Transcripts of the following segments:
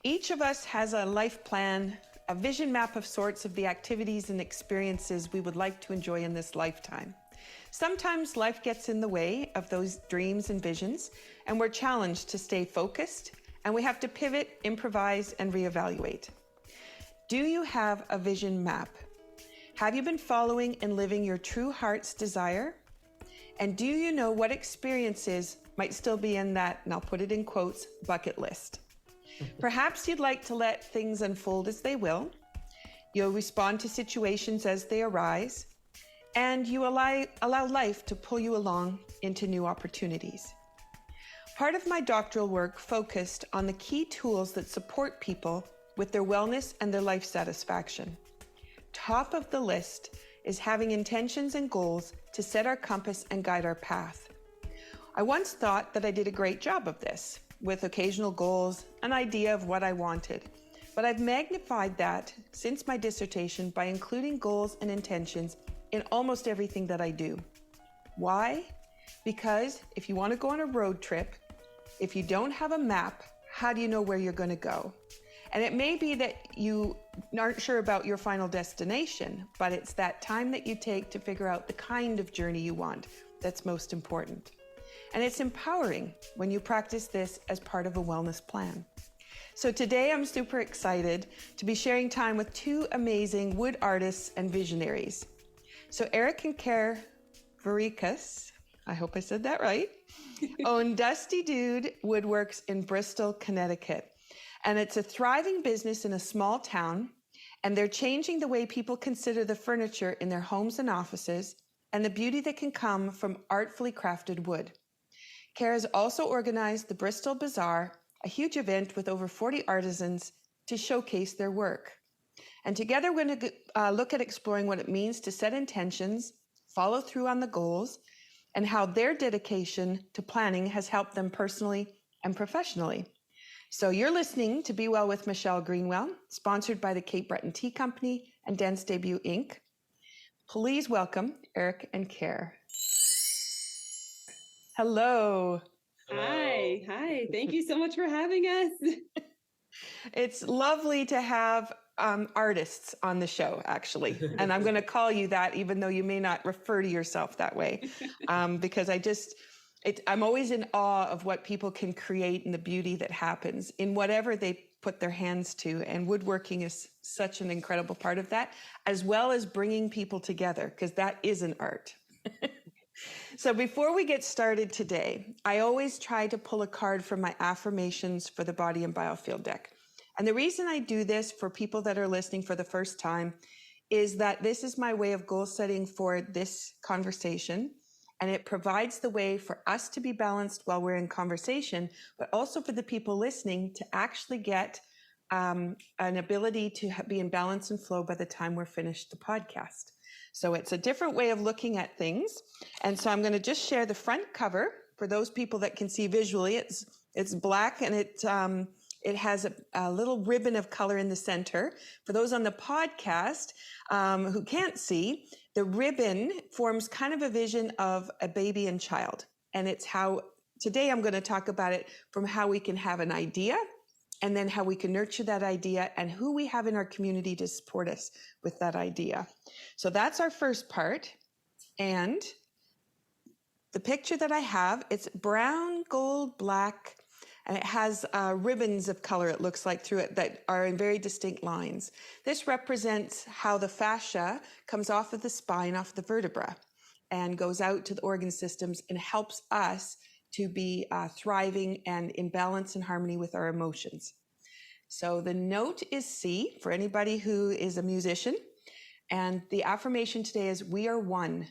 Each of us has a life plan, a vision map of sorts of the activities and experiences we would like to enjoy in this lifetime. Sometimes life gets in the way of those dreams and visions, and we're challenged to stay focused, and we have to pivot, improvise, and reevaluate. Do you have a vision map? Have you been following and living your true heart's desire? And do you know what experiences might still be in that, and I'll put it in quotes, bucket list? Perhaps you'd like to let things unfold as they will. You'll respond to situations as they arise, and you allow life to pull you along into new opportunities. Part of my doctoral work focused on the key tools that support people with their wellness and their life satisfaction. Top of the list is having intentions and goals to set our compass and guide our path. I once thought that I did a great job of this, with occasional goals, an idea of what I wanted. But I've magnified that since my dissertation by including goals and intentions in almost everything that I do. Why? Because if you want to go on a road trip, if you don't have a map, how do you know where you're going to go? And it may be that you aren't sure about your final destination, but it's that time that you take to figure out the kind of journey you want that's most important. And it's empowering when you practice this as part of a wellness plan. So today I'm super excited to be sharing time with two amazing wood artists and visionaries. So Eric and Care Varikas, I hope I said that right, own Dusty Dude Woodworks in Bristol, Connecticut. And it's a thriving business in a small town, and they're changing the way people consider the furniture in their homes and offices and the beauty that can come from artfully crafted wood. Care has also organized the Bristol Bazaar, a huge event with over 40 artisans to showcase their work. And together we're going to look at exploring what it means to set intentions, follow through on the goals, and how their dedication to planning has helped them personally and professionally. So you're listening to Be Well with Michelle Greenwell, sponsored by the Cape Breton Tea Company and Dance Debut Inc. Please welcome Eric and Care. Hello. Hi. Thank you so much for having us. It's lovely to have artists on the show, actually. And I'm going to call you that, even though you may not refer to yourself that way, because I'm always in awe of what people can create and the beauty that happens in whatever they put their hands to. And woodworking is such an incredible part of that, as well as bringing people together, because that is an art. So before we get started today, I always try to pull a card from my affirmations for the body and biofield deck. And the reason I do this for people that are listening for the first time is that this is my way of goal setting for this conversation. And it provides the way for us to be balanced while we're in conversation, but also for the people listening to actually get an ability to be in balance and flow by the time we're finished the podcast. So it's a different way of looking at things. And so I'm going to just share the front cover for those people that can see visually. It's black, and it has a little ribbon of color in the center. For those on the podcast who can't see, the ribbon forms kind of a vision of a baby and child. And it's how, today I'm going to talk about it from how we can have an idea, and then how we can nurture that idea, and who we have in our community to support us with that idea. So that's our first part. And the picture that I have, it's brown, gold, black, and it has ribbons of color, it looks like, through it that are in very distinct lines. This represents how the fascia comes off of the spine, off the vertebra, and goes out to the organ systems and helps us to be thriving and in balance and harmony with our emotions. So the note is C for anybody who is a musician. And the affirmation today is, we are one.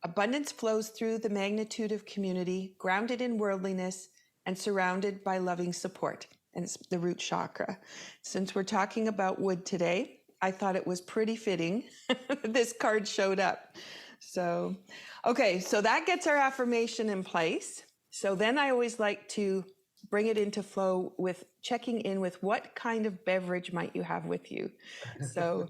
Abundance flows through the magnitude of community, grounded in worldliness and surrounded by loving support. And it's the root chakra. Since we're talking about wood today, I thought it was pretty fitting this card showed up. So, okay, so that gets our affirmation in place. So then I always like to bring it into flow with checking in with what kind of beverage might you have with you. So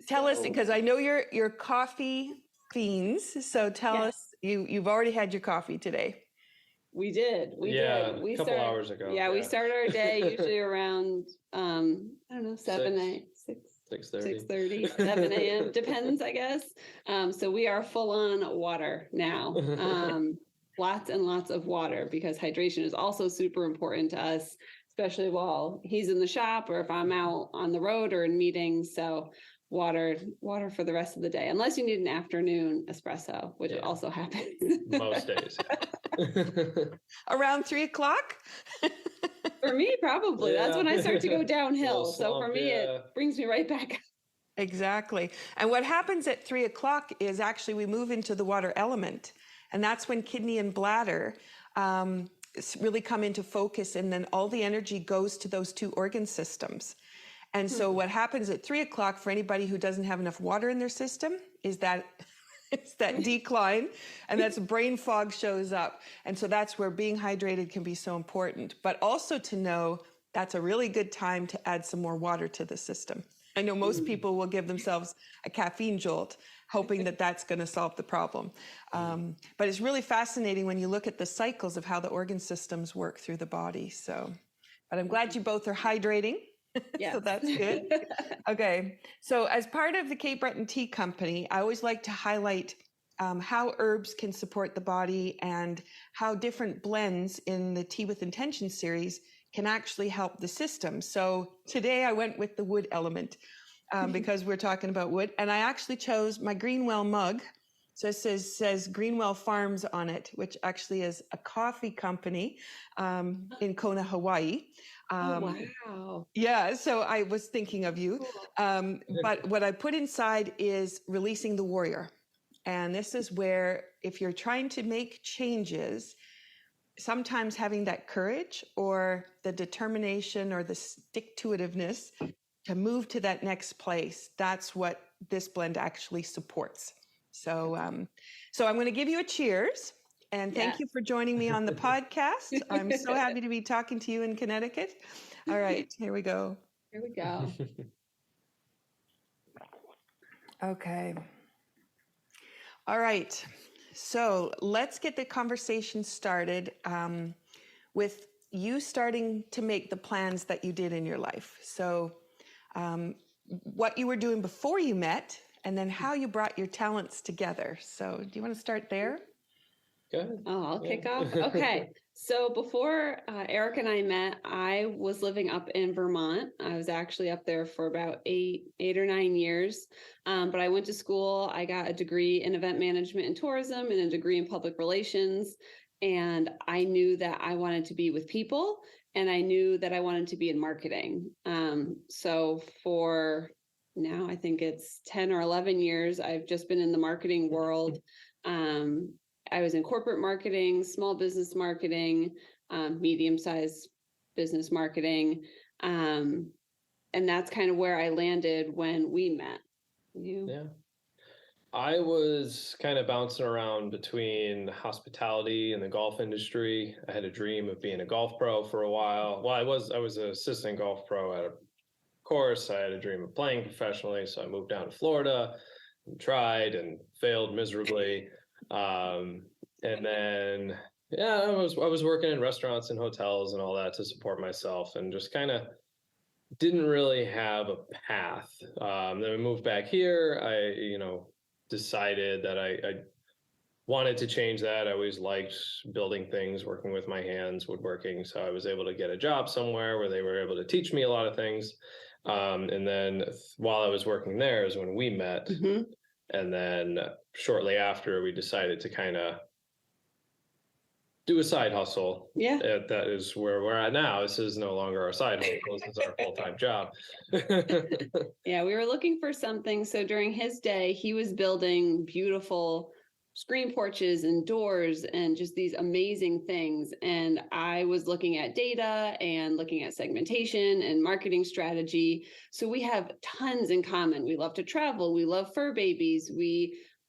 tell us, because I know you're coffee fiends. So tell us, you've already had your coffee today. We did. We Yeah, did. We a couple start, hours ago. Yeah, we start our day usually around I don't know, 6:30. 6:30, 7 a.m. Depends, I guess. So we are full on water now. Lots and lots of water, because hydration is also super important to us, especially while he's in the shop or if I'm out on the road or in meetings. So water for the rest of the day, unless you need an afternoon espresso, which also happens most days. Around 3 o'clock? For me, probably. That's when I start to go downhill. Little So for slump, me, it brings me right back up. Exactly. And what happens at 3 o'clock is actually we move into the water element. And that's when kidney and bladder really come into focus. And then all the energy goes to those two organ systems. And so what happens at 3 o'clock for anybody who doesn't have enough water in their system is that it's that decline, and that's brain fog shows up. And so that's where being hydrated can be so important. But also to know that's a really good time to add some more water to the system. I know most people will give themselves a caffeine jolt, hoping that that's going to solve the problem. But it's really fascinating when you look at the cycles of how the organ systems work through the body. So, but I'm glad you both are hydrating. Yeah. So that's good. Okay. So as part of the Cape Breton Tea Company, I always like to highlight how herbs can support the body and how different blends in the Tea with Intention series can actually help the system. So today I went with the wood element because we're talking about wood. And I actually chose my Greenwell mug. So it says Greenwell Farms on it, which actually is a coffee company in Kona, Hawaii. Oh, wow. Yeah, so I was thinking of you. But what I put inside is releasing the warrior. And this is where, if you're trying to make changes, sometimes having that courage or the determination or the stick-to-itiveness to move to that next place, that's what this blend actually supports. So, so I'm going to give you a cheers. And thank you for joining me on the podcast. I'm so happy to be talking to you in Connecticut. All right, here we go. Here we go. Okay. All right. So let's get the conversation started with you starting to make the plans that you did in your life. So what you were doing before you met, and then how you brought your talents together. So do you want to start there? Good. Oh, I'll kick off. Okay. So before Eric and I met, I was living up in Vermont. I was actually up there for about eight or 9 years. But I went to school. I got a degree in event management and tourism and a degree in public relations. And I knew that I wanted to be with people, and I knew that I wanted to be in marketing. So for now, I think it's 10 or 11 years, I've just been in the marketing world. I was in corporate marketing, small business marketing, medium-sized business marketing. And that's kind of where I landed when we met. You? Yeah. I was kind of bouncing around between hospitality and the golf industry. I had a dream of being a golf pro for a while. Well, I was an assistant golf pro at a course. I had a dream of playing professionally, so I moved down to Florida and tried and failed miserably. And then, I was working in restaurants and hotels and all that to support myself, and just kind of didn't really have a path. Then we moved back here. I, decided that I wanted to change that. I always liked building things, working with my hands, woodworking. So I was able to get a job somewhere where they were able to teach me a lot of things. And then while I was working there is when we met. Mm-hmm. And then shortly after, we decided to kind of do a side hustle. Yeah. That is where we're at now. This is no longer our side hustle. This is our full-time job. Yeah, we were looking for something. So during his day, he was building beautiful screen porches and doors and just these amazing things. And I was looking at data and looking at segmentation and marketing strategy. So we have tons in common. We love to travel. We love fur babies.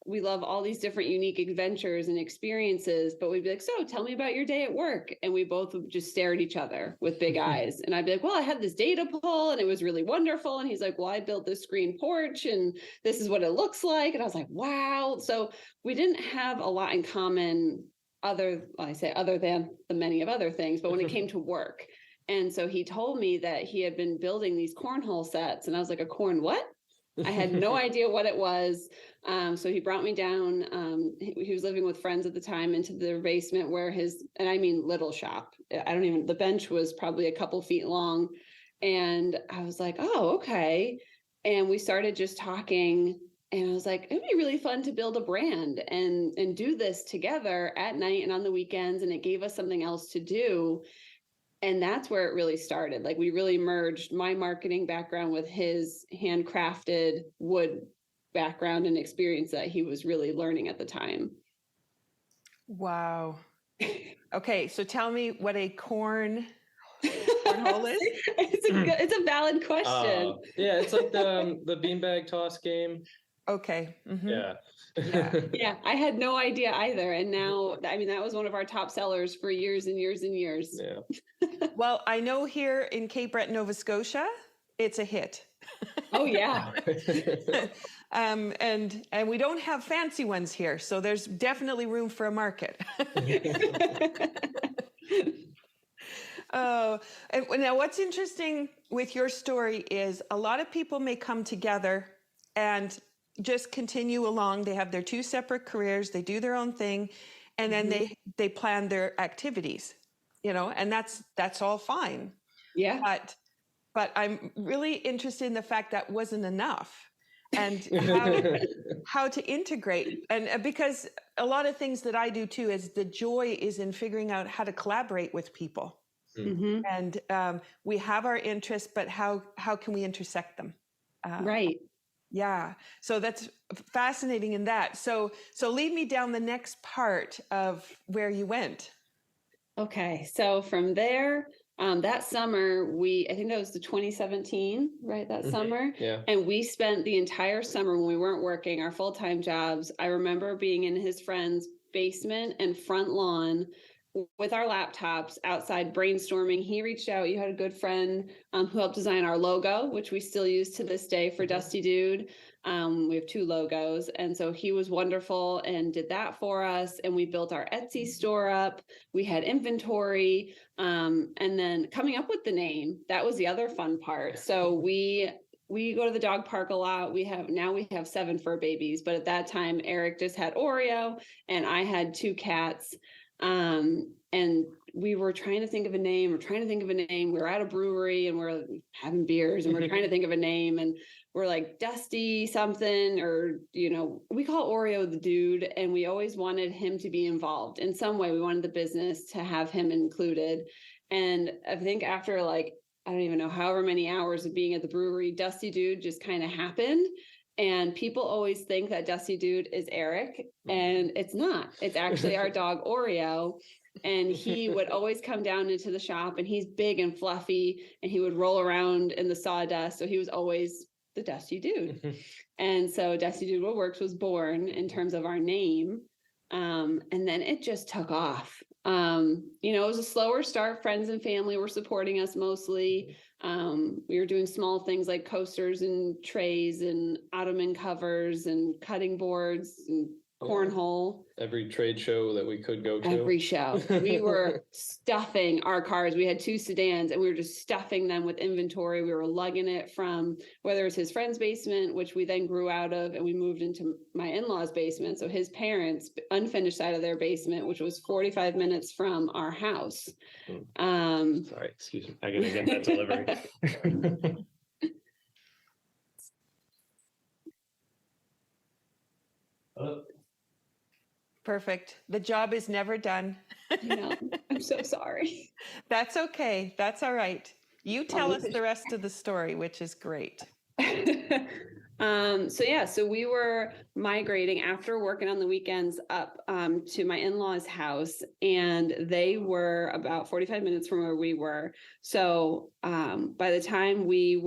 We love all these different unique adventures and experiences, but we'd be like, so tell me about your day at work. And we both would just stare at each other with big eyes. And I'd be like, well, I had this data pull and it was really wonderful. And he's like, well, I built this screen porch and this is what it looks like. And I was like, wow. So we didn't have a lot in common other than the many of other things, but when it came to work. And so he told me that he had been building these cornhole sets, and I was like, a corn what? I had no idea what it was. So he brought me down. He was living with friends at the time, into the basement where and I mean little shop. The bench was probably a couple feet long. And I was like, oh, okay. And we started just talking, and I was like, it'd be really fun to build a brand and do this together at night and on the weekends. And it gave us something else to do. And that's where it really started. Like, we really merged my marketing background with his handcrafted wood background and experience that he was really learning at the time. Wow. Okay, so tell me what a cornhole is. It's a valid question. Yeah, it's like the beanbag toss game. Okay. Mm-hmm. Yeah. Yeah, I had no idea either. And now, I mean, that was one of our top sellers for years and years and years. Yeah. Well, I know here in Cape Breton, Nova Scotia, it's a hit. Oh, yeah. And we don't have fancy ones here, so there's definitely room for a market. Oh, and now what's interesting with your story is a lot of people may come together and just continue along. They have their two separate careers, they do their own thing, and then they plan their activities, and that's all fine. Yeah. But I'm really interested in the fact that wasn't enough, and how to integrate. And because a lot of things that I do too is the joy is in figuring out how to collaborate with people. Mm-hmm. And we have our interests, but how can we intersect them? Right. Yeah. So that's fascinating in that. So lead me down the next part of where you went. Okay. So from there, that summer, I think that was the 2017, right? That summer. Yeah. And we spent the entire summer when we weren't working our full-time jobs. I remember being in his friend's basement and front lawn with our laptops outside brainstorming. He reached out. You had a good friend who helped design our logo, which we still use to this day for Dusty Dude. We have 2 logos. And so he was wonderful and did that for us. And we built our Etsy store up. We had inventory. And then coming up with the name, that was the other fun part. So we go to the dog park a lot. We have 7 fur babies, but at that time, Eric just had Oreo and I had 2 cats. And we were trying to think of a name. We were at a brewery and we're having beers and we're trying to think of a name, and we're like Dusty something, or, we call Oreo the dude. And we always wanted him to be involved in some way. We wanted the business to have him included. And I think after I don't even know, however many hours of being at the brewery, Dusty Dude just kind of happened. And people always think that Dusty Dude is Eric, and it's not. It's actually our dog Oreo. And he would always come down into the shop, and he's big and fluffy, and he would roll around in the sawdust. So he was always the Dusty Dude. And so Dusty Dude What Works was born in terms of our name. And then it just took off. It was a slower start. Friends and family were supporting us mostly. We were doing small things like coasters and trays and ottoman covers and cutting boards and cornhole. Every trade show that we could go to. Every show. We were stuffing our cars. We had 2 sedans and we were just stuffing them with inventory. We were lugging it from whether it's his friend's basement, which we then grew out of, and we moved into my in-laws' basement. So his parents' unfinished side of their basement, which was 45 minutes from our house. Sorry, excuse me. I gotta get that delivery. Perfect. The job is never done. I'm so sorry. That's okay. That's all right. You tell us the rest of the story, which is great. So we were migrating after working on the weekends up to my in-laws' house, and they were about 45 minutes from where we were. So by the time we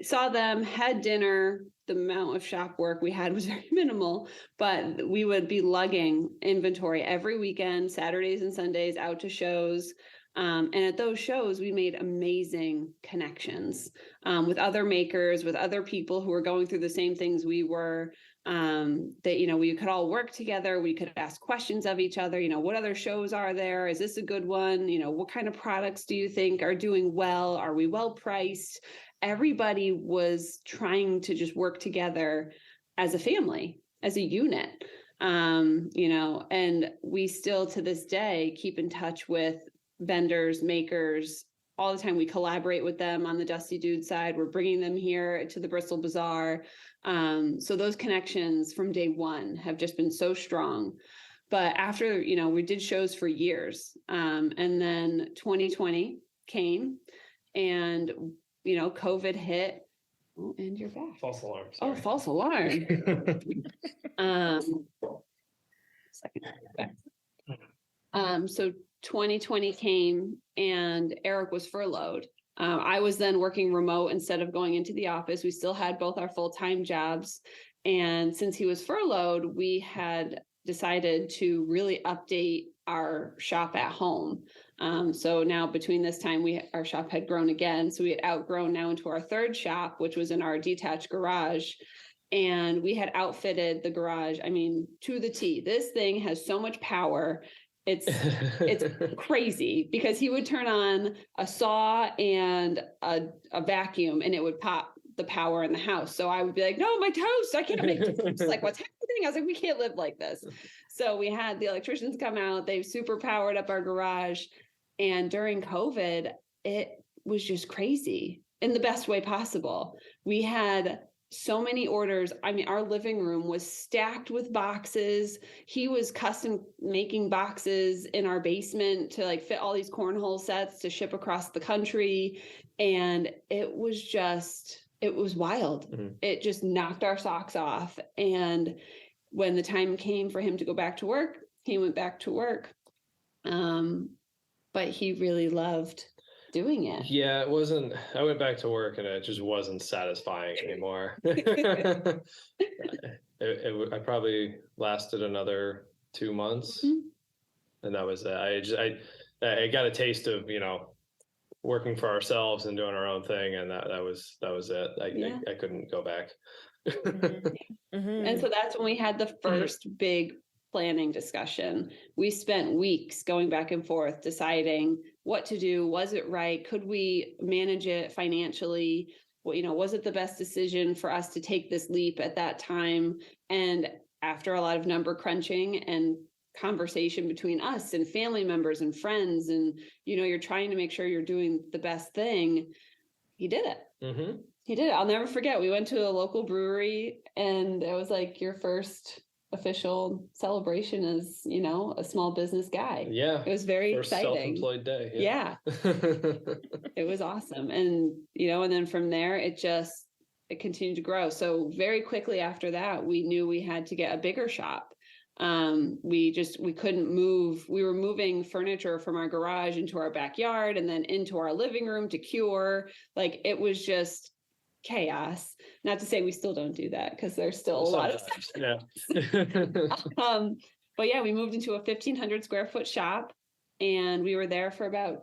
saw them, had dinner, the amount of shop work we had was very minimal, but we would be lugging inventory every weekend, Saturdays and Sundays, out to shows. And at those shows, we made amazing connections with other makers, with other people who were going through the same things we were. that, we could all work together. We could ask questions of each other. What other shows are there? Is this a good one? What kind of products do you think are doing well? Are we well priced? Everybody was trying to just work together as a family, as a unit. And we still to this day keep in touch with vendors, makers all the time. We collaborate with them on the Dusty Dude side. We're bringing them here to the Bristol Bazaar. So those connections from day one have just been so strong. But after, we did shows for years. And then 2020 came and, COVID hit. Oh, and you're back. False alarm. Oh, Sorry. false alarm. So 2020 came and Eric was furloughed. I was then working remote instead of going into the office. We still had both our full-time jobs. And since he was furloughed, we had decided to really update our shop at home. So now between this time, our shop had grown again. So we had outgrown now into our third shop, which was in our detached garage. And we had outfitted the garage, to the T. This thing has so much power. It's crazy because he would turn on a saw and a vacuum and it would pop the power in the house. So I would be like, no, my toast, I can't make toast. Like, what's happening? I was like, we can't live like this. So we had the electricians come out. They super powered up our garage. And during COVID, it was just crazy in the best way possible. We had so many orders. Our living room was stacked with boxes. He was custom making boxes in our basement to fit all these cornhole sets to ship across the country. And it was wild. Mm-hmm. It just knocked our socks off. And when the time came for him to go back to work, he went back to work. But he really loved doing it. Yeah, I went back to work and it just wasn't satisfying anymore. I probably lasted another 2 months. Mm-hmm. And that was it. I got a taste of, working for ourselves and doing our own thing. And that was it. I couldn't go back. Mm-hmm. And so that's when we had the first big planning discussion. We spent weeks going back and forth deciding what to do. Was it right? Could we manage it financially? Well, was it the best decision for us to take this leap at that time? And after a lot of number crunching and conversation between us and family members and friends, and you're trying to make sure you're doing the best thing, he did it. Mm-hmm. He did it. I'll never forget. We went to a local brewery and it was like your first official celebration as, a small business guy. Yeah. It was very first exciting. Self-employed day. Yeah. It was awesome. And, and then from there, it continued to grow. So very quickly after that, we knew we had to get a bigger shop. We couldn't move. We were moving furniture from our garage into our backyard and then into our living room to cure. It was just chaos. Not to say we still don't do that because there's still a lot of stuff. Yeah. But yeah, we moved into a 1,500 square foot shop and we were there for about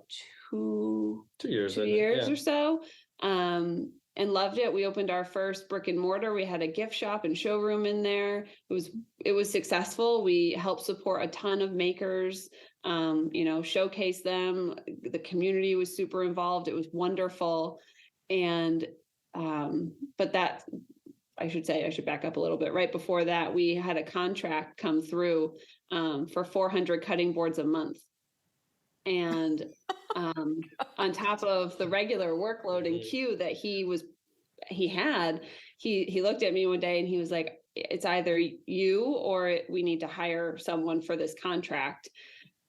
two years or so. And loved it. We opened our first brick and mortar. We had a gift shop and showroom in there. It was successful. We helped support a ton of makers, showcase them. The community was super involved. It was wonderful. And but that, I should back up a little bit. Right before that, we had a contract come through for 400 cutting boards a month. And on top of the regular workload and queue that he looked at me one day and he was like, it's either you or we need to hire someone for this contract.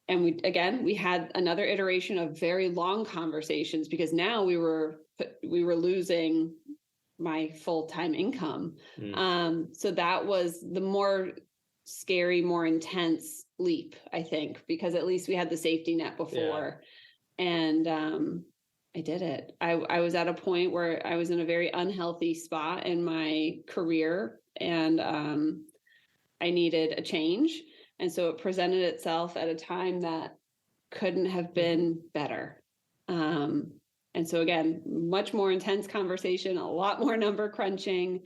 And we had another iteration of very long conversations because now we were losing my full-time income. So that was the more scary, more intense leap, I think, because at least we had the safety net before. Yeah. And I did it. I was at a point where I was in a very unhealthy spot in my career and I needed a change. And so it presented itself at a time that couldn't have been better. And so again, much more intense conversation, a lot more number crunching.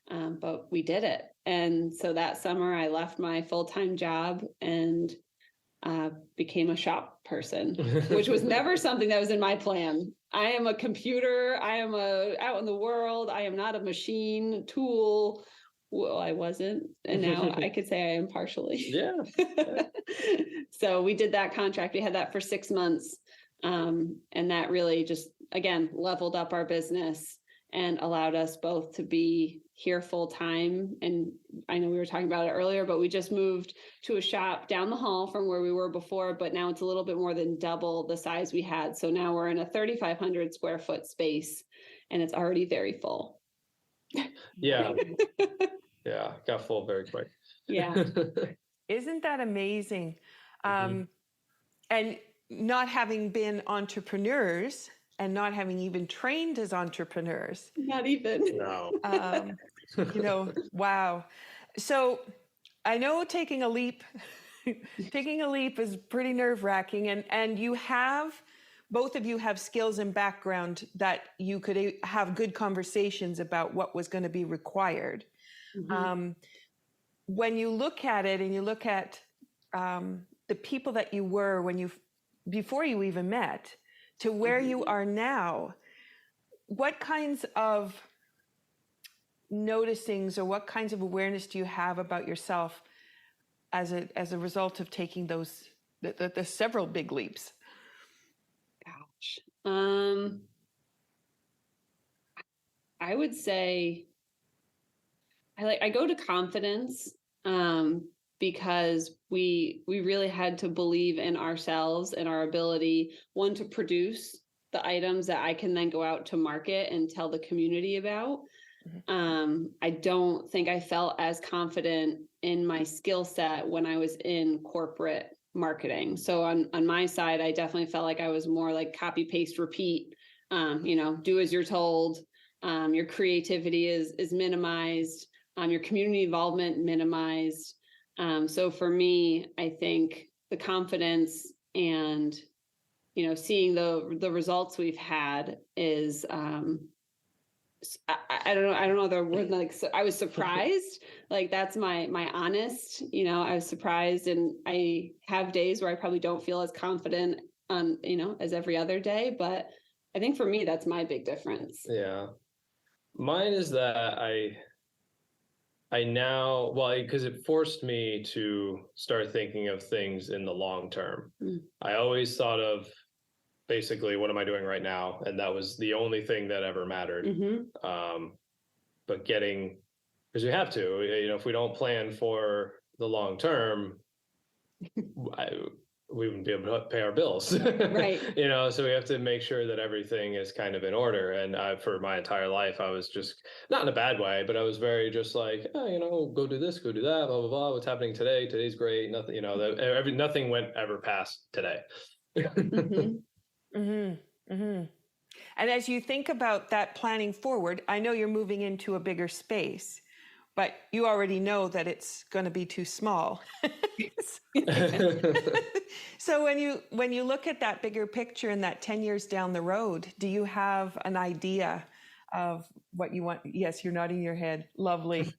But we did it. And so that summer I left my full-time job and became a shop person, which was never something that was in my plan. I am a computer. I am out in the world. I am not a machine tool. Well, I wasn't. And now I could say I am partially. Yeah. So we did that contract. We had that for 6 months. And that really just, again, leveled up our business and allowed us both to be here full time. And I know we were talking about it earlier, but we just moved to a shop down the hall from where we were before, but now it's a little bit more than double the size we had. So now we're in a 3,500 square foot space and it's already very full. Yeah. Yeah. Got full very quick. Yeah. Isn't that amazing? And not having been entrepreneurs and not having even trained as entrepreneurs. Not even. No. Wow. So I know taking a leap is pretty nerve-wracking, and both of you have skills and background that you could have good conversations about what was going to be required. When you look at it and you look at the people that you were before you even met to where you are now, what kinds of noticings or what kinds of awareness do you have about yourself as a result of taking the several big leaps? Gosh. I would say I go to confidence because we really had to believe in ourselves and our ability, one, to produce the items that I can then go out to market and tell the community about. I don't think I felt as confident in my skill set when I was in corporate marketing. So on my side, I definitely felt like I was more like copy, paste, repeat, do as you're told. Your creativity is minimized, your community involvement minimized. So for me, I think the confidence and, seeing the results we've had is, I don't know the word, like, so I was surprised. Like, that's my honest, I was surprised, and I have days where I probably don't feel as confident as every other day, but I think for me, that's my big difference. Yeah. Mine is that I now, because it forced me to start thinking of things in the long term. I always thought of basically, what am I doing right now? And that was the only thing that ever mattered. But because we have to, if we don't plan for the long term, we wouldn't be able to pay our bills. Right. So we have to make sure that everything is kind of in order. And for my entire life, I was just, not in a bad way, but I was very just like, go do this, go do that, blah, blah, blah. What's happening today? Today's great. Nothing, nothing went ever past today. And as you think about that planning forward, I know you're moving into a bigger space, but you already know that it's going to be too small. So when you look at that bigger picture and that 10 years down the road, do you have an idea of what you want? Yes, you're nodding your head. Lovely.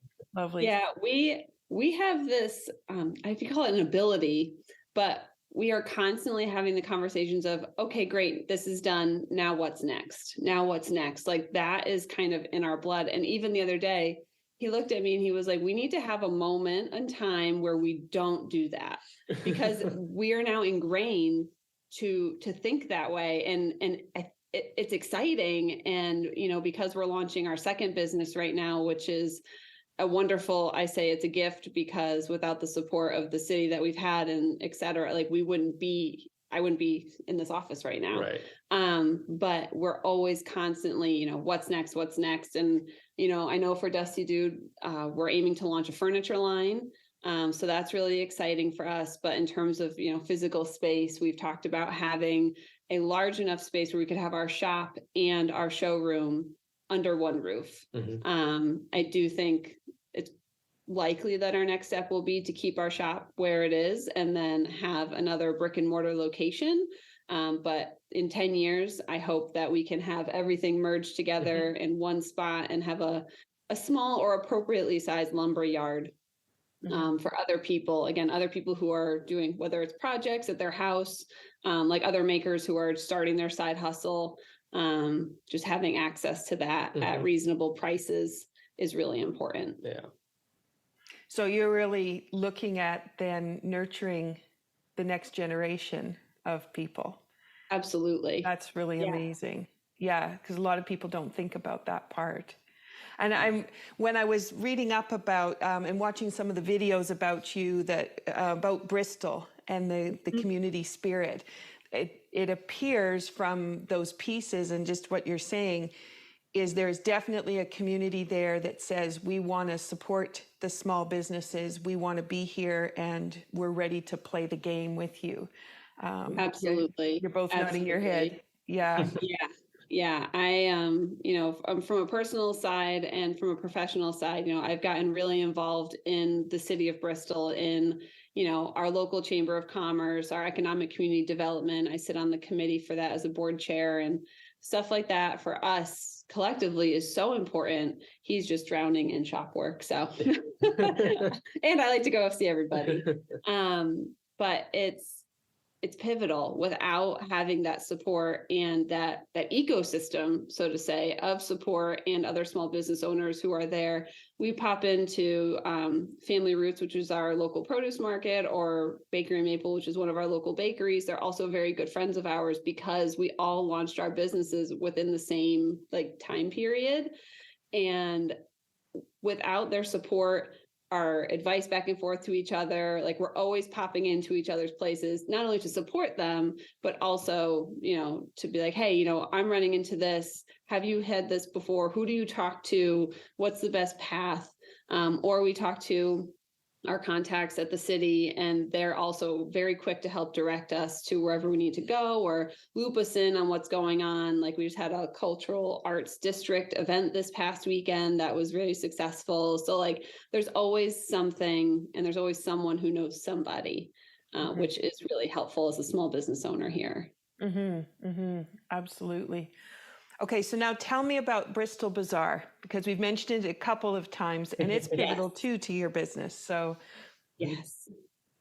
Yeah, we have this, I call it an ability, but we are constantly having the conversations of, okay, great, this is done. Now what's next? Like, that is kind of in our blood. And even the other day, he looked at me and he was like, we need to have a moment in time where we don't do that, because we are now ingrained to think that way. And it's exciting. And, because we're launching our second business right now, which is I say it's a gift, because without the support of the city that we've had and et cetera, like, I wouldn't be in this office right now. Right. But we're always constantly, what's next? And, I know for Dusty Dude, we're aiming to launch a furniture line. So that's really exciting for us. But in terms of, physical space, we've talked about having a large enough space where we could have our shop and our showroom under one roof. I do think it's likely that our next step will be to keep our shop where it is and then have another brick and mortar location. But in 10 years, I hope that we can have everything merged together in one spot and have a a small or appropriately sized lumber yard for other people. Again, other people who are doing, whether it's projects at their house, like other makers who are starting their side hustle, just having access to that at reasonable prices is really important. Yeah. So you're really looking at then nurturing the next generation of people. Absolutely. That's really amazing. Yeah, because a lot of people don't think about that part. And when I was reading up about and watching some of the videos about you about Bristol and the community spirit, it appears from those pieces and just what you're saying is there's definitely a community there that says we want to support the small businesses, we want to be here, and we're ready to play the game with you. Absolutely. You're both nodding your head. Yeah. Yeah. I, from a personal side and from a professional side, I've gotten really involved in the city of Bristol in, our local chamber of commerce, our economic community development. I sit on the committee for that as a board chair, and stuff like that for us collectively is so important. He's just drowning in shop work. So, and I like to go see everybody. But it's pivotal. Without having that support and that ecosystem, so to say, of support and other small business owners who are there. We pop into Family Roots, which is our local produce market, or Bakery Maple, which is one of our local bakeries. They're also very good friends of ours because we all launched our businesses within the same time period. And without their support, our advice back and forth to each other, we're always popping into each other's places, not only to support them, but also, to be like, hey, I'm running into this. Have you had this before? Who do you talk to? What's the best path? Or we talk to our contacts at the city, and they're also very quick to help direct us to wherever we need to go or loop us in on what's going on. We just had a cultural arts district event this past weekend that was very successful. So there's always something, and there's always someone who knows somebody, which is really helpful as a small business owner here. Absolutely. Okay, so now tell me about Bristol Bazaar, because we've mentioned it a couple of times, and it's pivotal too to your business. So, yes.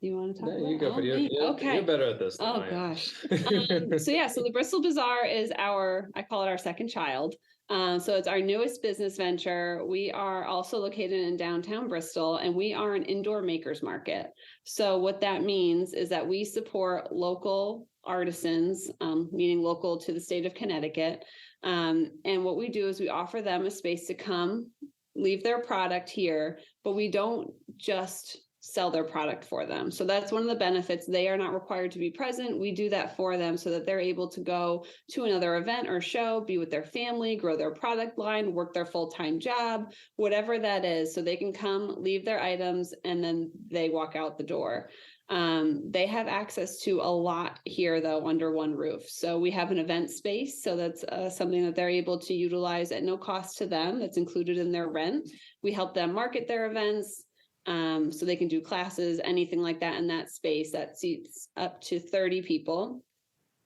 You want to talk? No, you go, but you're better at this than I am. Gosh. So the Bristol Bazaar is I call it our second child. So it's our newest business venture. We are also located in downtown Bristol, and we are an indoor makers market. So what that means is that we support local artisans, meaning local to the state of Connecticut. And what we do is we offer them a space to come, leave their product here, but we don't just sell their product for them. So that's one of the benefits. They are not required to be present. We do that for them so that they're able to go to another event or show, be with their family, grow their product line, work their full-time job, whatever that is. So they can come, leave their items, and then they walk out the door. They have access to a lot here, though, under one roof. So we have an event space. So that's something that they're able to utilize at no cost to them. That's included in their rent. We help them market their events. So they can do classes, anything like that in that space that seats up to 30 people.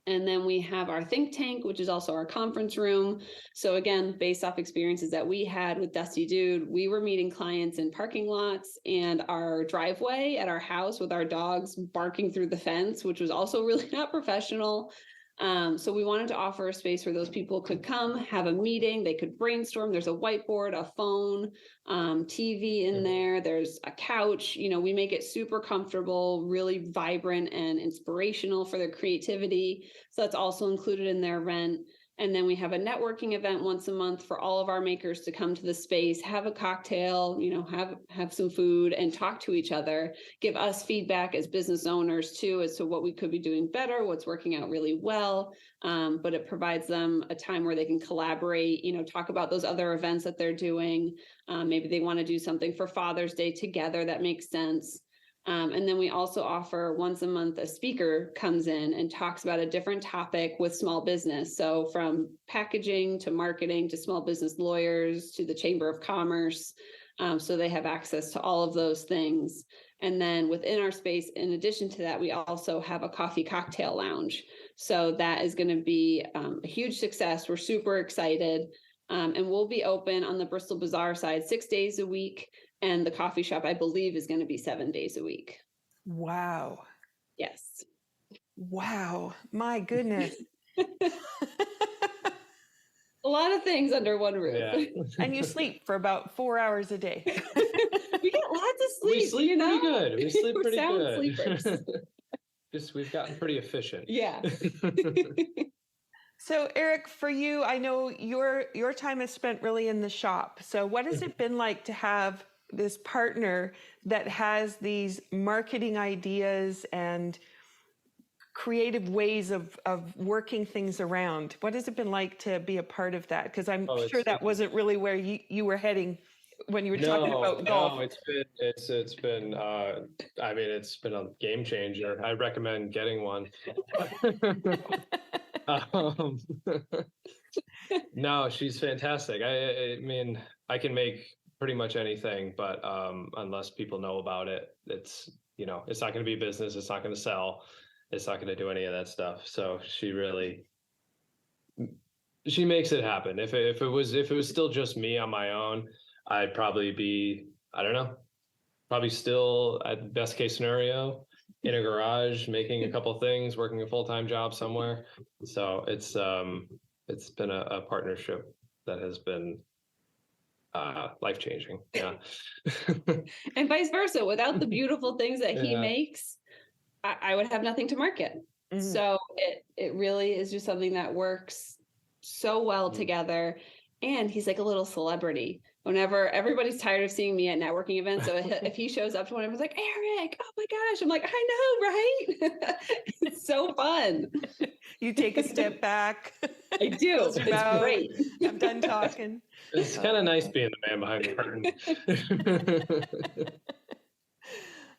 And then we have our think tank, which is also our conference room. So again, based off experiences that we had with Dusty Dude, we were meeting clients in parking lots and our driveway at our house with our dogs barking through the fence, which was also really not professional. So we wanted to offer a space where those people could come, have a meeting, they could brainstorm. There's a whiteboard, a phone, TV in there. There's a couch. We make it super comfortable, really vibrant and inspirational for their creativity. So that's also included in their rent. And then we have a networking event once a month for all of our makers to come to the space, have a cocktail, have some food and talk to each other, give us feedback as business owners too, as to what we could be doing better, what's working out really well. But it provides them a time where they can collaborate, talk about those other events that they're doing. Maybe they want to do something for Father's Day together that makes sense. And then we also offer once a month, a speaker comes in and talks about a different topic with small business. So from packaging to marketing to small business lawyers to the Chamber of Commerce. So they have access to all of those things. And then within our space, in addition to that, we also have a coffee cocktail lounge. So that is going to be a huge success. We're super excited. And we'll be open on the Bristol Bazaar side 6 days a week. And the coffee shop, I believe, is going to be 7 days a week. Wow. Yes. Wow. My goodness. A lot of things under one roof. Yeah. And you sleep for about 4 hours a day. We get lots of sleep. We sleep pretty good. We sleep We're pretty sound good. sleepers. Just we've gotten pretty efficient. Yeah. So Eric, for you, I know your time is spent really in the shop. So what has it been like to have this partner that has these marketing ideas and creative ways of working things around? What has it been like to be a part of that? Because I'm sure that wasn't really where you were heading when you were talking about golf. No, it's been I mean, it's been a game changer. I recommend getting one. No, she's fantastic. I mean, I can make pretty much anything, but unless people know about it, it's it's not going to be business. It's not going to sell. It's not going to do any of that stuff. So she makes it happen. If it was still just me on my own, I'd probably be, I don't know, probably still at best case scenario in a garage, making a couple things, working a full-time job somewhere. So it's been a partnership that has been life-changing. Yeah. And vice versa. Without the beautiful things that he Yeah. makes, I would have nothing to market. Mhm. So it really is just something that works so well together. And he's like a little celebrity. Whenever everybody's tired of seeing me at networking events, so if he shows up to one, everyone's like, Eric, oh my gosh. I'm like, I know, right? It's so fun. You take a step back. I do. Close your It's mouth. great. I'm done talking. It's kind of nice being the man behind the curtain.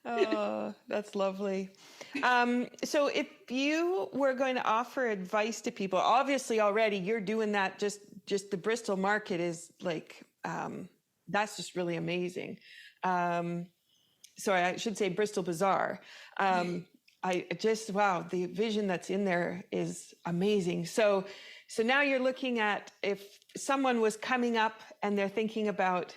Oh, that's lovely. So if you were going to offer advice to people, obviously already you're doing that. Just the Bristol market is like, that's just really amazing. Sorry, I should say Bristol Bazaar. Wow, the vision that's in there is amazing. So now you're looking at if someone was coming up and they're thinking about,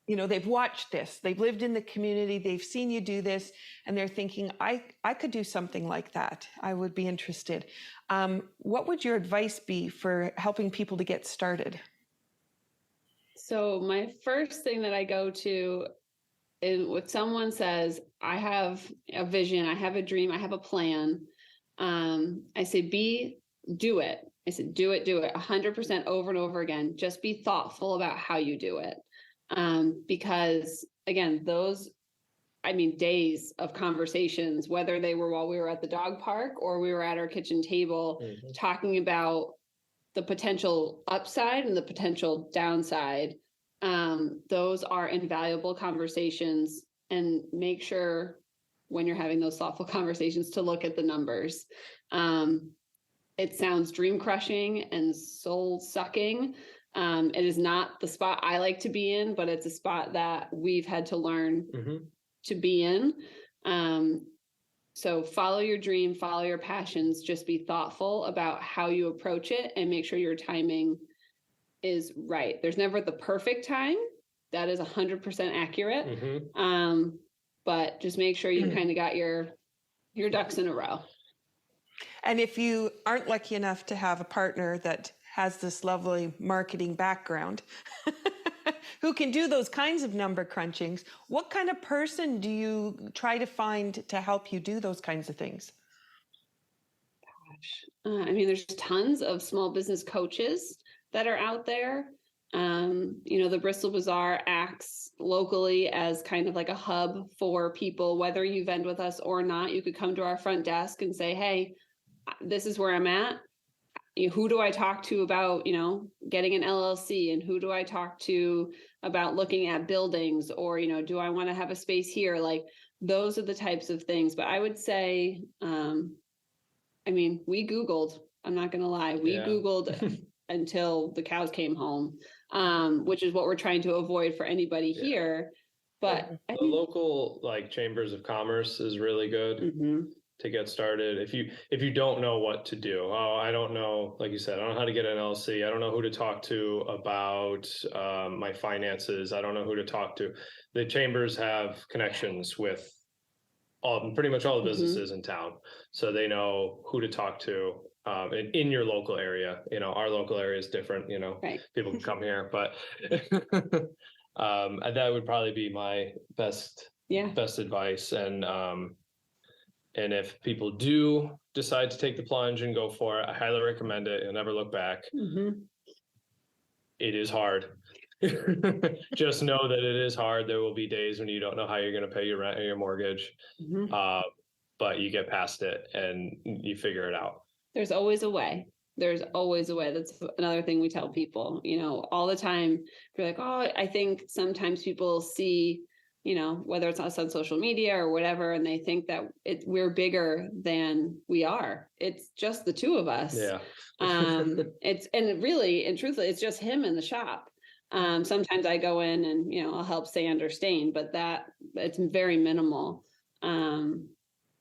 they've watched this, they've lived in the community, they've seen you do this, and they're thinking, I could do something like that. I would be interested. What would your advice be for helping people to get started? So my first thing that I go to is when someone says, I have a vision, I have a dream, I have a plan. I say, do it. I said, do it 100% over and over again. Just be thoughtful about how you do it. Because again, days of conversations, whether they were while we were at the dog park or we were at our kitchen table, talking about the potential upside and the potential downside. Those are invaluable conversations, and make sure when you're having those thoughtful conversations to look at the numbers. It sounds dream crushing and soul sucking. It is not the spot I like to be in, but it's a spot that we've had to learn to be in. So follow your dream, follow your passions, just be thoughtful about how you approach it and make sure your timing is right. There's never the perfect time. That is 100% accurate. But just make sure you kind of got your ducks in a row. And if you aren't lucky enough to have a partner that has this lovely marketing background, who can do those kinds of number crunchings, what kind of person do you try to find to help you do those kinds of things? There's tons of small business coaches that are out there. The Bristol Bazaar acts locally as kind of like a hub for people, whether you vend with us or not. You could come to our front desk and say, hey, this is where I'm at. Who do I talk to about, getting an LLC, and who do I talk to about looking at buildings, or, do I want to have a space here? Like, those are the types of things. But I would say, we Googled, I'm not going to lie. We Googled until the cows came home, which is what we're trying to avoid for anybody here. But the local chambers of commerce is really good to get started. If you don't know what to do, oh, I don't know, like you said, I don't know how to get an LLC. I don't know who to talk to about my finances. I don't know who to talk to. The chambers have connections with pretty much all the businesses in town, so they know who to talk to in your local area. Our local area is different. Right. People can come here, but that would probably be my best advice. And if people do decide to take the plunge and go for it, I highly recommend it. You'll never look back. It is hard. Just know that it is hard. There will be days when you don't know how you're going to pay your rent or your mortgage, but you get past it and you figure it out. There's always a way. There's always a way. That's another thing we tell people, all the time. You're like, oh, I think sometimes people see, whether it's us on social media or whatever, and they think that we're bigger than we are. It's just the two of us. Yeah. And truthfully, it's just him in the shop. Sometimes I go in and, I'll help sand or stain, but it's very minimal.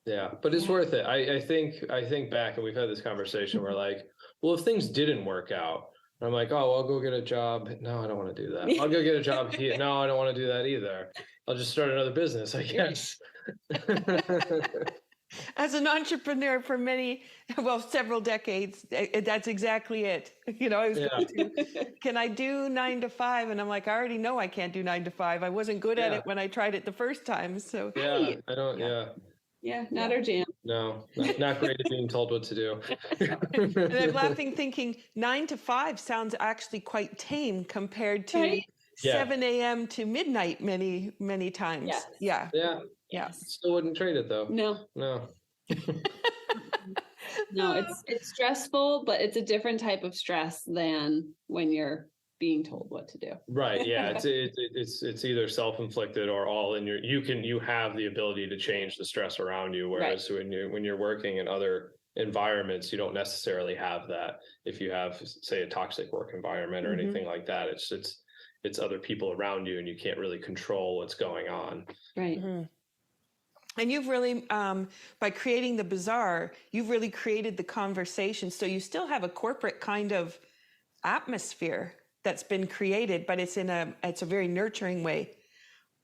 Yeah, but it's worth it. I think back, and we've had this conversation where like, well, if things didn't work out, I'm like, oh, I'll go get a job. No, I don't want to do that. I'll go get a job here. No, I don't want to do that either. I'll just start another business, I guess. As an entrepreneur for several decades, that's exactly it. I was going to, can I do 9 to 5? And I'm like, I already know I can't do 9 to 5. I wasn't good at it when I tried it the first time. So I don't. Yeah, not our jam. No, not great at being told what to do. And I'm laughing, thinking 9 to 5 sounds actually quite tame compared to 7 a.m. to midnight many, many times. Yes. Yeah. Still wouldn't trade it though. No. No, it's stressful, but it's a different type of stress than when you're being told what to do. Right. Yeah. It's either self-inflicted or all in you have the ability to change the stress around you. Whereas when you're working in other environments, you don't necessarily have that. If you have, say, a toxic work environment or anything like that, it's other people around you and you can't really control what's going on. Right. And you've really, by creating the bazaar, you've really created the conversation. So you still have a corporate kind of atmosphere that's been created, but it's a very nurturing way.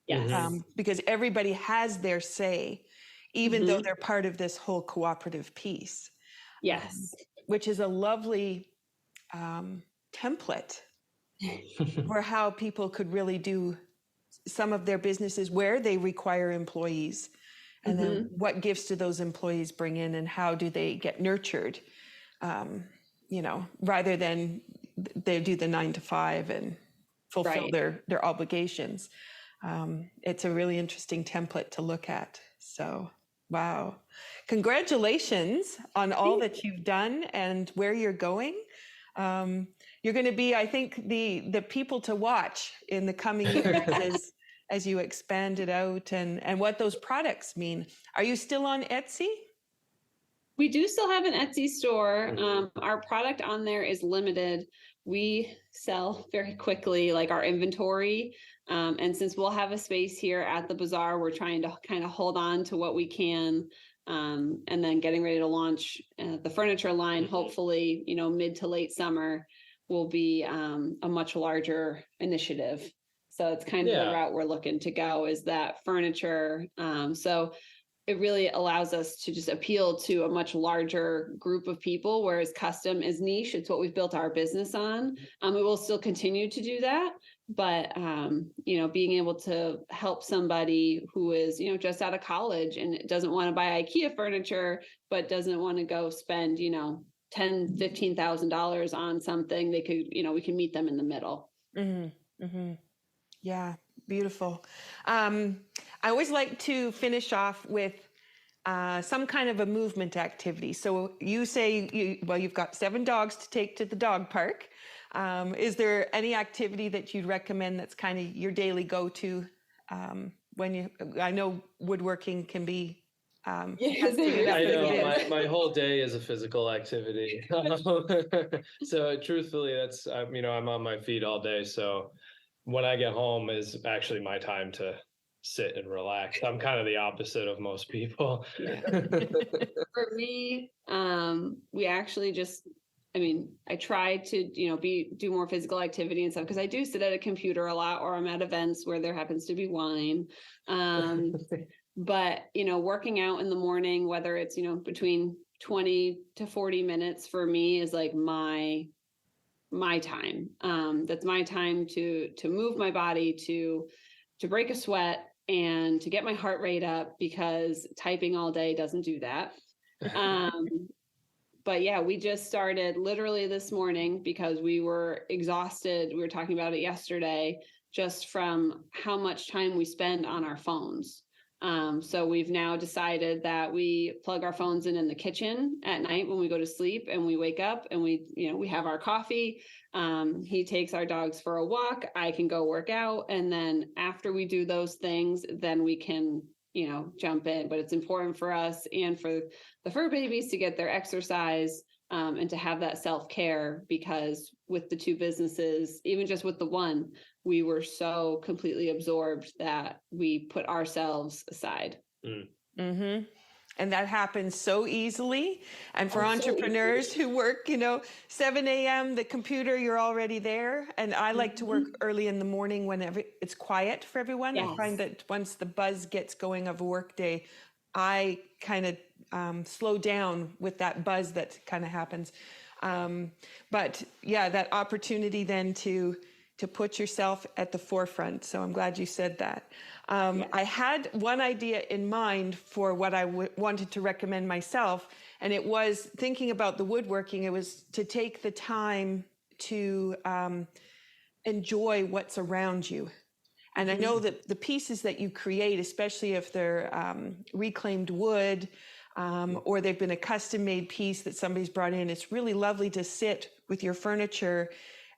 Yes. Because everybody has their say, even though they're part of this whole cooperative piece. Yes. Which is a lovely template for how people could really do some of their businesses where they require employees. And then what gifts do those employees bring in and how do they get nurtured, rather than they do the 9 to 5 and fulfill their obligations. It's a really interesting template to look at. So, wow. Congratulations on all that you've done and where you're going. You're going to be, I think, the people to watch in the coming years as you expand it out and what those products mean. Are you still on Etsy? We do still have an Etsy store. Our product on there is limited. We sell very quickly, like our inventory. And since we'll have a space here at the bazaar, we're trying to kind of hold on to what we can. And then getting ready to launch the furniture line, hopefully, mid to late summer will be a much larger initiative. So it's kind of the route we're looking to go is that furniture. So it really allows us to just appeal to a much larger group of people, whereas custom is niche. It's what we've built our business on. We will still continue to do that. But, being able to help somebody who is, just out of college and doesn't want to buy IKEA furniture, but doesn't want to go spend, $10,000, $15,000 on something, they could, we can meet them in the middle. Yeah, beautiful. I always like to finish off with some kind of a movement activity. So you say, you've got 7 dogs to take to the dog park. Is there any activity that you'd recommend that's kind of your daily go-to I know woodworking can be I know my whole day is a physical activity. So truthfully, that's, I'm on my feet all day. So when I get home is actually my time to sit and relax. I'm kind of the opposite of most people. Yeah. For me, we actually just, I mean, I try to, do more physical activity and stuff because I do sit at a computer a lot, or I'm at events where there happens to be wine. But, working out in the morning, whether it's, between 20 to 40 minutes for me is like my time. That's my time to move my body, to break a sweat and to get my heart rate up, because typing all day doesn't do that. But yeah, we just started literally this morning because we were exhausted. We were talking about it yesterday, just from how much time we spend on our phones. So we've now decided that we plug our phones in the kitchen at night when we go to sleep, and we wake up and we have our coffee. He takes our dogs for a walk. I can go work out. And then after we do those things, then we can, jump in. But it's important for us and for the fur babies to get their exercise, and to have that self-care, because with the two businesses, even just with the one, we were so completely absorbed that we put ourselves aside. Mm-hmm. And that happens so easily. And for entrepreneurs who work, 7 a.m., the computer, you're already there. And I like to work early in the morning when it's quiet for everyone. Yes. I find that once the buzz gets going of a work day, I kind of slow down with that buzz that kind of happens. But yeah, that opportunity then to put yourself at the forefront. So I'm glad you said that. I had one idea in mind for what I wanted to recommend myself, and it was thinking about the woodworking. It was to take the time to enjoy what's around you. And I know that the pieces that you create, especially if they're reclaimed wood, or they've been a custom-made piece that somebody's brought in, it's really lovely to sit with your furniture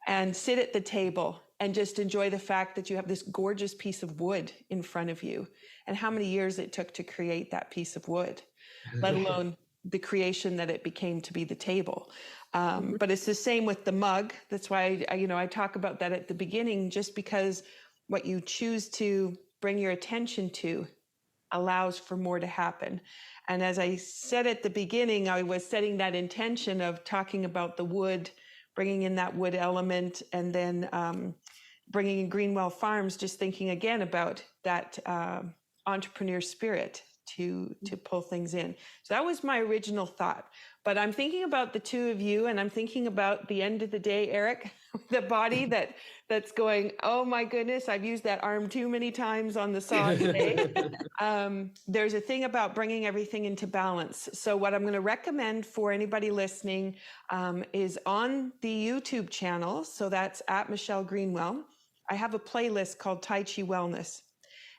and sit at the table and just enjoy the fact that you have this gorgeous piece of wood in front of you, and how many years it took to create that piece of wood, let alone the creation that it became to be the table. But it's the same with the mug. That's why I talk about that at the beginning, just because what you choose to bring your attention to allows for more to happen. And as I said at the beginning, I was setting that intention of talking about the wood, bringing in that wood element, and then bringing in Greenwell Farms, just thinking again about that entrepreneur spirit to pull things in. So that was my original thought. But I'm thinking about the two of you, and I'm thinking about the end of the day, Eric, the body that's going, oh my goodness, I've used that arm too many times on the saw today. There's a thing about bringing everything into balance. So what I'm going to recommend for anybody listening is on the YouTube channel. So that's at Michelle Greenwell. I have a playlist called Tai Chi Wellness.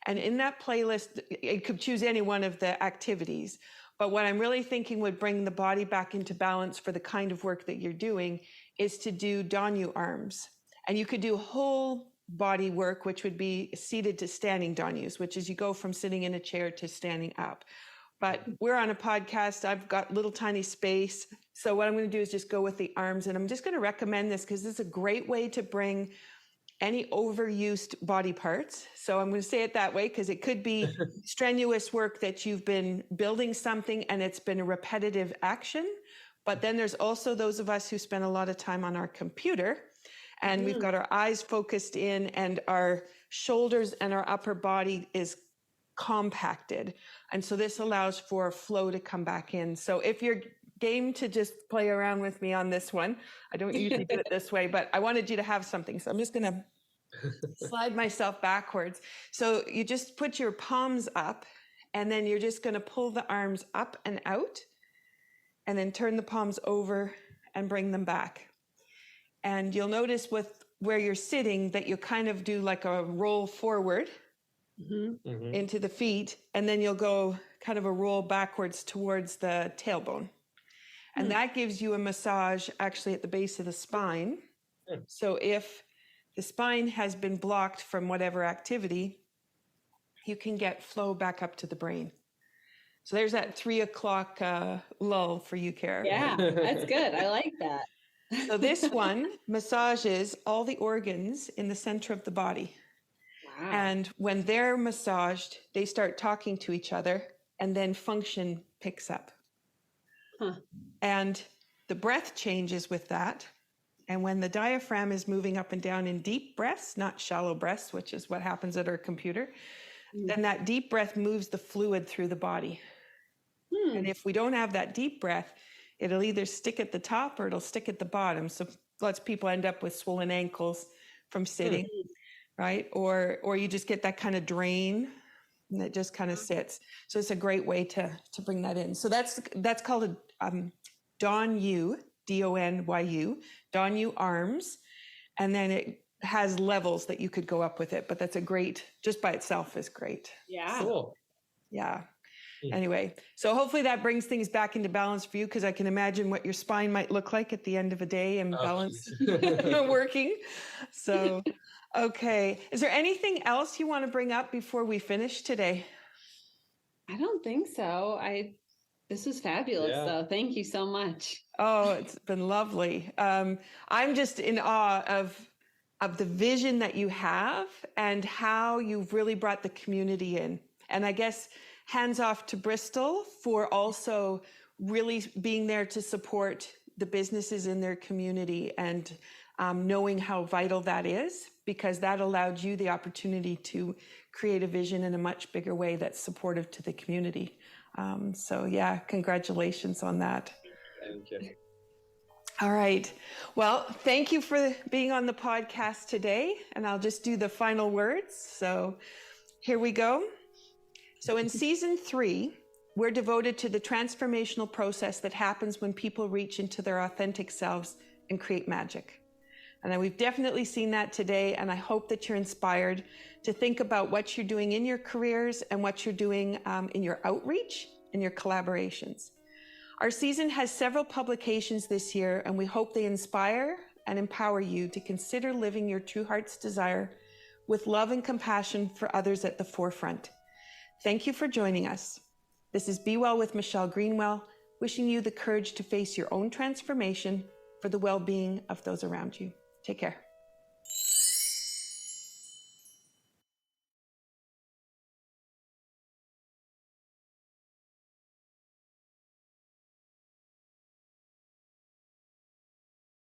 And in that playlist, you could choose any one of the activities. But what I'm really thinking would bring the body back into balance for the kind of work that you're doing is to do Danyu arms. And you could do whole body work, which would be seated to standing Danyus, which is you go from sitting in a chair to standing up. But we're on a podcast. I've got little tiny space. So what I'm going to do is just go with the arms. And I'm just going to recommend this because this is a great way to bring any overused body parts. So I'm going to say it that way because it could be strenuous work that you've been building something and it's been a repetitive action. But then there's also those of us who spend a lot of time on our computer and we've got our eyes focused in and our shoulders and our upper body is compacted. And so this allows for flow to come back in. So if you're game to just play around with me on this one, I don't usually do it this way, but I wanted you to have something. So I'm just going to slide myself backwards. So you just put your palms up and then you're just going to pull the arms up and out and then turn the palms over and bring them back. And you'll notice with where you're sitting that you kind of do like a roll forward into the feet, and then you'll go kind of a roll backwards towards the tailbone. And that gives you a massage actually at the base of the spine. So if the spine has been blocked from whatever activity, you can get flow back up to the brain. So there's that 3 o'clock lull for you, Kara. Yeah, that's good. I like that. So this one massages all the organs in the center of the body. Wow. And when they're massaged, they start talking to each other, and then function picks up. Huh. And the breath changes with that. And when the diaphragm is moving up and down in deep breaths, not shallow breaths, which is what happens at our computer, then that deep breath moves the fluid through the body. And if we don't have that deep breath, it'll either stick at the top or it'll stick at the bottom. So lots of people end up with swollen ankles from sitting, right? Or you just get that kind of drain and it just kind of sits. So it's a great way to bring that in. So that's called a Donyu, Donyu, Donyu arms. And then it has levels that you could go up with it, but that's a great, just by itself is great. Yeah. Cool. Yeah. Anyway, so hopefully that brings things back into balance for you, because I can imagine what your spine might look like at the end of a day and balance working. So, okay. Is there anything else you want to bring up before we finish today? I don't think so. This was fabulous, though. Thank you so much. Oh, it's been lovely. I'm just in awe of the vision that you have and how you've really brought the community in. And I guess hands off to Bristol for also really being there to support the businesses in their community and knowing how vital that is, because that allowed you the opportunity to create a vision in a much bigger way that's supportive to the community. So yeah, congratulations on that. Thank you. All right. Well, thank you for being on the podcast today. And I'll just do the final words. So here we go. So in season 3, we're devoted to the transformational process that happens when people reach into their authentic selves and create magic. And we've definitely seen that today. And I hope that you're inspired to think about what you're doing in your careers and what you're doing in your outreach and your collaborations. Our season has several publications this year, and we hope they inspire and empower you to consider living your true heart's desire with love and compassion for others at the forefront. Thank you for joining us. This is Be Well with Michelle Greenwell, wishing you the courage to face your own transformation for the well-being of those around you. Take care.